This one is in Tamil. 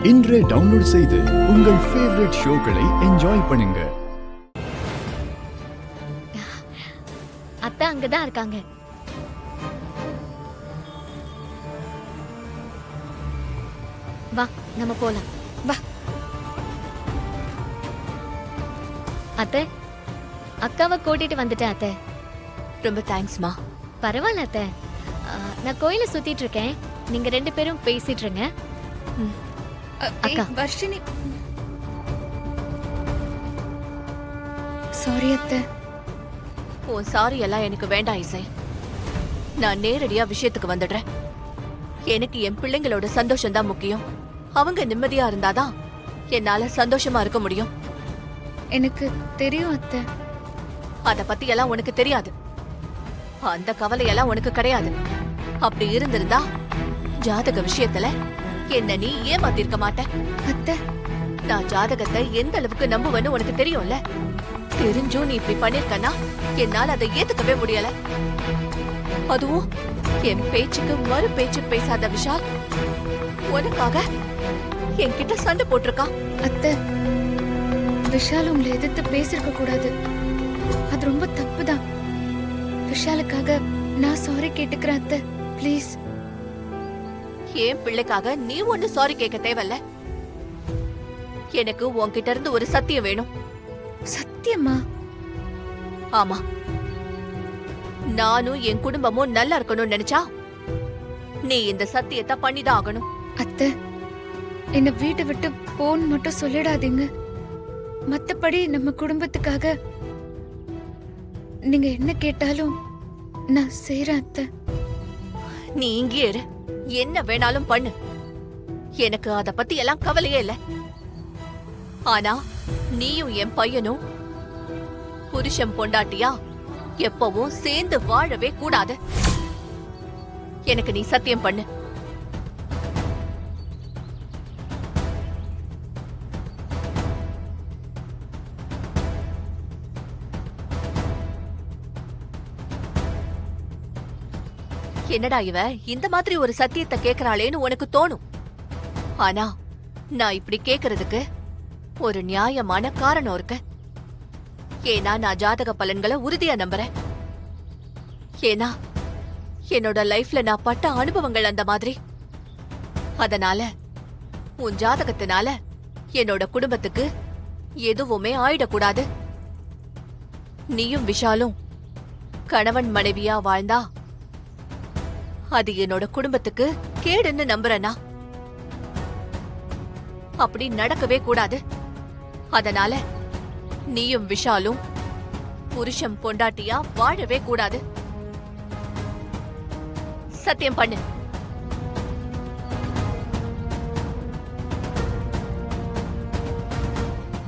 இன்றே டவுன்லோட் செய்து உங்கள் ஃபேவரட் ஷோக்களை என்ஜாய் பண்ணுங்க. அத்தை அங்கதான் இருக்காங்க. வா நம்ம போலாம். வா. அத்தை அக்காவை கூட்டிட்டு வந்துட்டேன் அத்தை. ரொம்ப தேங்க்ஸ்மா. பரவாயில்ல அத்தை. நான் கோயில சுத்திட்டு இருக்கேன். நீங்க 2 பேரும் பேசிட்டு இருங்க. அக்கா வர்ஷினி. சாரி அத்தை. உன் சாரி எல்லாம் எனக்கு வேண்டாம் இசை. நான் நேரடியா விஷயத்துக்கு வந்துடுறேன். எனக்கு என் பிள்ளைங்களோட சந்தோஷம் தான் முக்கியம். அவங்க நிம்மதியா இருந்தாதான் என்னால சந்தோஷமா இருக்க முடியும். எனக்கு தெரியும் அத்தை. அத பத்தி எல்லாம் உனக்கு தெரியாது. அந்த கவலையெல்லாம் உனக்கு கிடையாது. அப்படி இருந்திருந்தா ஜாதக விஷயத்துல என்ன நீ ஏமாத்திருக்க மாட்ட. அத்தை நான் ஜாதகத்தை எந்த அளவுக்கு நம்புவேன்னு உனக்கு தெரியும்ல. தெரிஞ்சும் நீ இப்படி பண்ணிருக்கனா என்னால அதை ஏத்துக்கவே முடியல. அதுவும் என் பேச்சுக்கு மறு பேச்சு பேசாத விஷால் உனக்காக என்கிட்ட சண்டை போட்டிருக்கான். அத்தை விஷால் உங்களை எதிர்த்து பேசிருக்க கூடாது. அது ரொம்ப தப்புதான். விஷாலுக்காக நான் சாரி கேட்டுக்கிறேன் அத்தை. ப்ளீஸ். என் பிள்ளைக்காக நீ ஒண்ணு சாரி கேட்க தேவையில்ல. எனக்கு உன்கிட்ட இருந்து ஒரு சத்தியம் வேணும். சத்தியமா? ஆமா. நானும் என் குடும்பமும் நல்லா இருக்கணும்னு நினைச்சா நீ இந்த சத்தியத்தை பண்ணிதான் ஆகணும். அத்தை என்ன வீட்டை விட்டு போன்னு மட்டும் சொல்லிடாதீங்க. மத்தபடி நம்ம குடும்பத்துக்காக நீங்க என்ன கேட்டாலும் நான் செய்றேன் அத்தை. நீ இங்கே இரு. என்ன வேணாலும் பண்ணு. எனக்கு அத பத்தி எல்லாம் கவலையே இல்ல. ஆனா நீயும் என் பையனும் புருஷன் பொண்டாட்டியா எப்பவும் சேர்ந்து வாழவே கூடாது. எனக்கு நீ சத்தியம் பண்ணு. என்னடா இவ இந்த மாதிரி ஒரு சத்தியத்தை கேக்குறாளேன்னு உனக்கு தோணும். ஆனா நான் இப்படி கேக்குறதுக்கு ஒரு நியாயமான காரணம் இருக்கு. ஏன்னா நான் ஜாதக பலன்களை உறுதியா நம்புறேன். ஏன்னா என்னோட லைஃப்ல நான் பட்ட அனுபவங்கள் அந்த மாதிரி. அதனால உன் ஜாதகத்தினால என்னோட குடும்பத்துக்கு எதுவுமே ஆயிடக்கூடாது. நீயும் விஷாலும் கணவன் மனைவியா வாழ்ந்தா அது என்னோட குடும்பத்துக்கு கேடுன்னு நம்புறேனா. அப்படி நடக்கவே கூடாது. அதனால நீயும் விஷாலும் புருஷன் பொண்டாட்டியா வாழவே கூடாது. சத்தியம் பண்ணு.